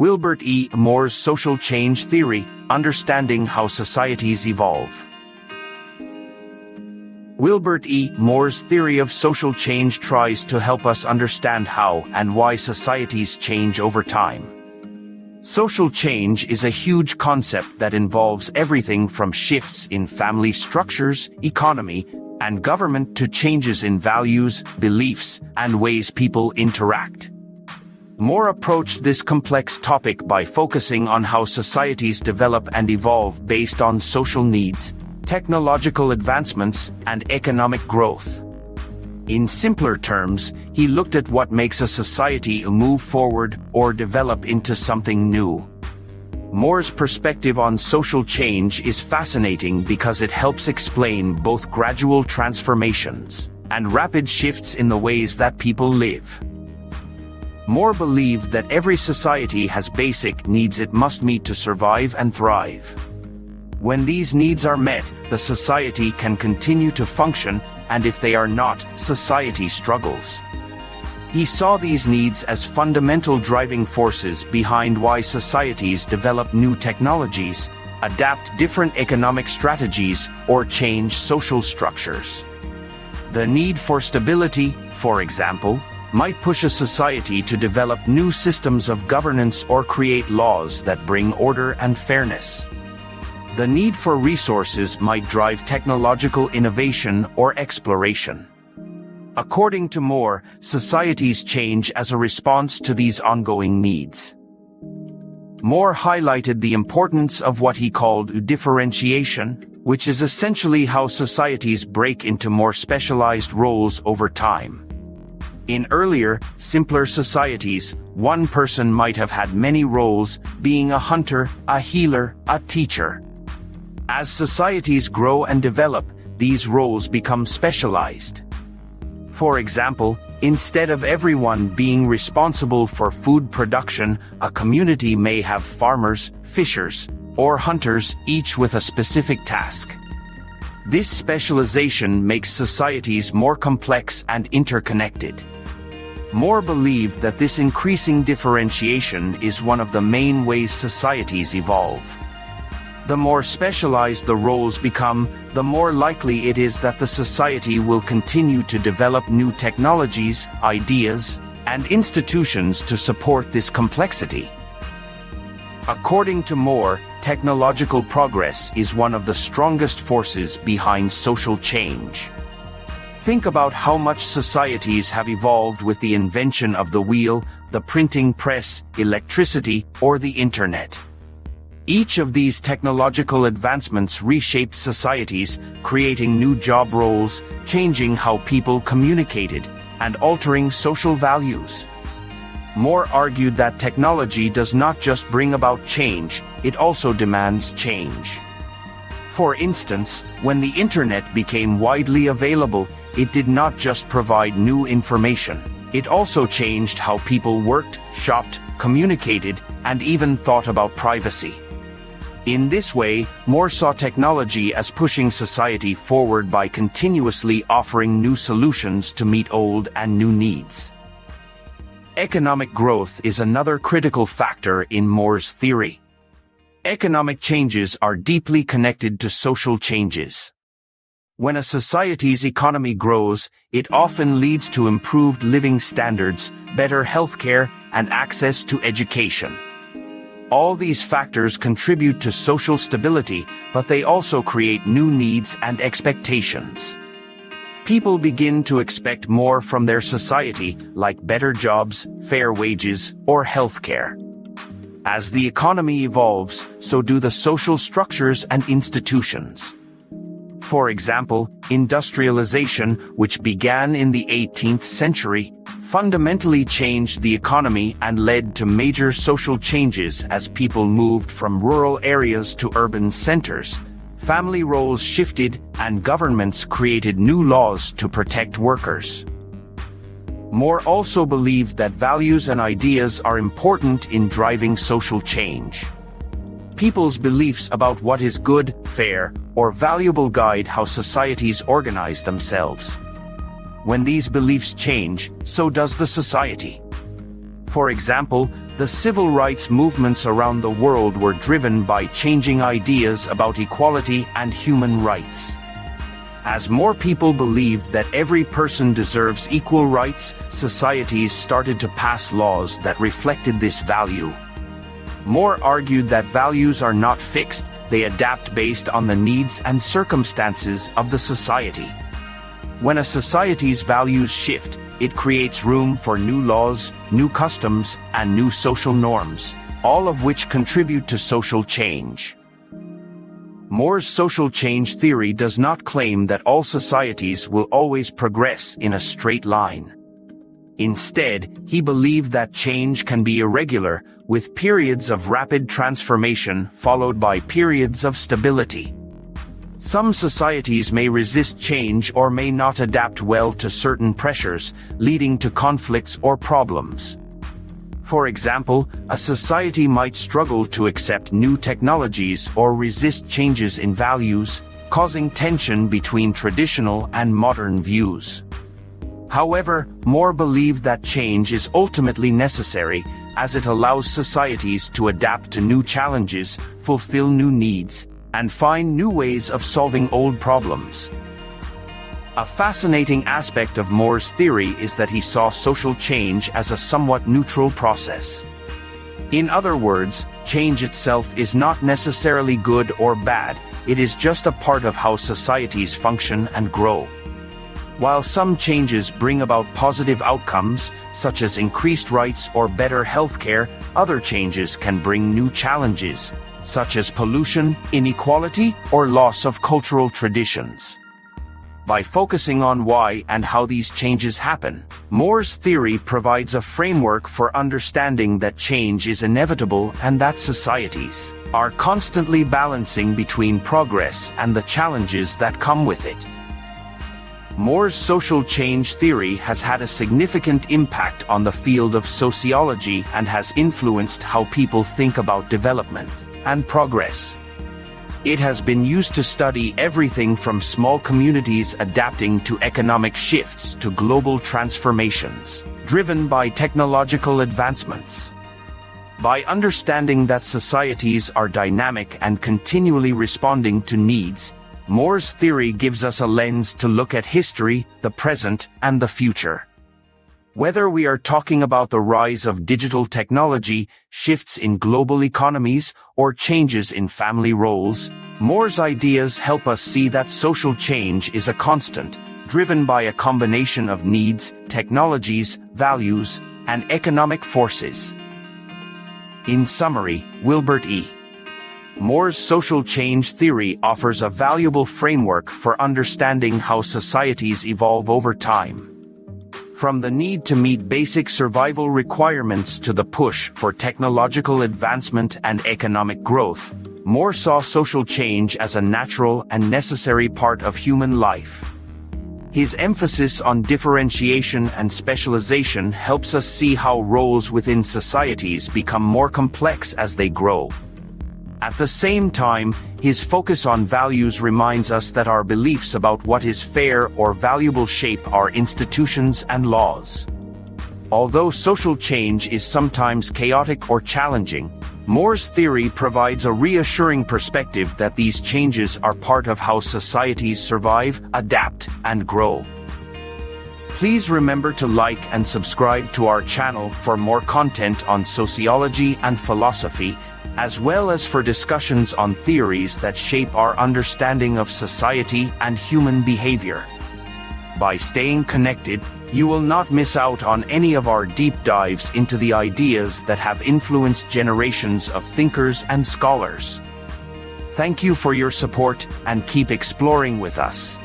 Wilbert E. Moore's Social Change Theory, Understanding How Societies Evolve. Wilbert E. Moore's theory of social change tries to help us understand how and why societies change over time. Social change is a huge concept that involves everything from shifts in family structures, economy, and government to changes in values, beliefs, and ways people interact. Moore approached this complex topic by focusing on how societies develop and evolve based on social needs, technological advancements, and economic growth. In simpler terms, he looked at what makes a society move forward or develop into something new. Moore's perspective on social change is fascinating because it helps explain both gradual transformations and rapid shifts in the ways that people live. Moore believed that every society has basic needs it must meet to survive and thrive. When these needs are met, the society can continue to function, and if they are not, society struggles. He saw these needs as fundamental driving forces behind why societies develop new technologies, adapt different economic strategies, or change social structures. The need for stability, for example, might push a society to develop new systems of governance or create laws that bring order and fairness. The need for resources might drive technological innovation or exploration. According to Moore, societies change as a response to these ongoing needs. Moore highlighted the importance of what he called differentiation, which is essentially how societies break into more specialized roles over time. In earlier, simpler societies, one person might have had many roles, being a hunter, a healer, a teacher. As societies grow and develop, these roles become specialized. For example, instead of everyone being responsible for food production, a community may have farmers, fishers, or hunters, each with a specific task. This specialization makes societies more complex and interconnected. Moore believed that this increasing differentiation is one of the main ways societies evolve. The more specialized the roles become, the more likely it is that the society will continue to develop new technologies, ideas, and institutions to support this complexity. According to Moore, technological progress is one of the strongest forces behind social change. Think about how much societies have evolved with the invention of the wheel, the printing press, electricity, or the internet. Each of these technological advancements reshaped societies, creating new job roles, changing how people communicated, and altering social values. Moore argued that technology does not just bring about change, it also demands change. For instance, when the internet became widely available, it did not just provide new information, it also changed how people worked, shopped, communicated, and even thought about privacy. In this way, Moore saw technology as pushing society forward by continuously offering new solutions to meet old and new needs. Economic growth is another critical factor in Moore's theory. Economic changes are deeply connected to social changes. When a society's economy grows, it often leads to improved living standards, better healthcare, and access to education. All these factors contribute to social stability, but they also create new needs and expectations. People begin to expect more from their society, like better jobs, fair wages, or healthcare. As the economy evolves, so do the social structures and institutions. For example, industrialization, which began in the 18th century, fundamentally changed the economy and led to major social changes as people moved from rural areas to urban centers. Family roles shifted, and governments created new laws to protect workers. Moore also believed that values and ideas are important in driving social change. People's beliefs about what is good, fair, or valuable guide how societies organize themselves. When these beliefs change, so does the society. For example, the civil rights movements around the world were driven by changing ideas about equality and human rights. As more people believed that every person deserves equal rights, societies started to pass laws that reflected this value. More argued that values are not fixed, they adapt based on the needs and circumstances of the society. When a society's values shift, it creates room for new laws, new customs, and new social norms, all of which contribute to social change. Moore's social change theory does not claim that all societies will always progress in a straight line. Instead, he believed that change can be irregular, with periods of rapid transformation followed by periods of stability. Some societies may resist change or may not adapt well to certain pressures, leading to conflicts or problems. For example, a society might struggle to accept new technologies or resist changes in values, causing tension between traditional and modern views. However, Moore believed that change is ultimately necessary, as it allows societies to adapt to new challenges, fulfill new needs, and find new ways of solving old problems. A fascinating aspect of Moore's theory is that he saw social change as a somewhat neutral process. In other words, change itself is not necessarily good or bad, it is just a part of how societies function and grow. While some changes bring about positive outcomes, such as increased rights or better healthcare, other changes can bring new challenges, such as pollution, inequality, or loss of cultural traditions. By focusing on why and how these changes happen, Moore's theory provides a framework for understanding that change is inevitable and that societies are constantly balancing between progress and the challenges that come with it. Moore's social change theory has had a significant impact on the field of sociology and has influenced how people think about development and progress. It has been used to study everything from small communities adapting to economic shifts to global transformations, driven by technological advancements. By understanding that societies are dynamic and continually responding to needs, Moore's theory gives us a lens to look at history, the present, and the future. Whether we are talking about the rise of digital technology, shifts in global economies, or changes in family roles, Moore's ideas help us see that social change is a constant, driven by a combination of needs, technologies, values, and economic forces. In summary, Wilbert E. Moore's social change theory offers a valuable framework for understanding how societies evolve over time. From the need to meet basic survival requirements to the push for technological advancement and economic growth, Moore saw social change as a natural and necessary part of human life. His emphasis on differentiation and specialization helps us see how roles within societies become more complex as they grow. At the same time, his focus on values reminds us that our beliefs about what is fair or valuable shape our institutions and laws. Although social change is sometimes chaotic or challenging, Moore's theory provides a reassuring perspective that these changes are part of how societies survive, adapt, and grow. Please remember to like and subscribe to our channel for more content on sociology and philosophy, as well as for discussions on theories that shape our understanding of society and human behavior. By staying connected, you will not miss out on any of our deep dives into the ideas that have influenced generations of thinkers and scholars. Thank you for your support, and keep exploring with us.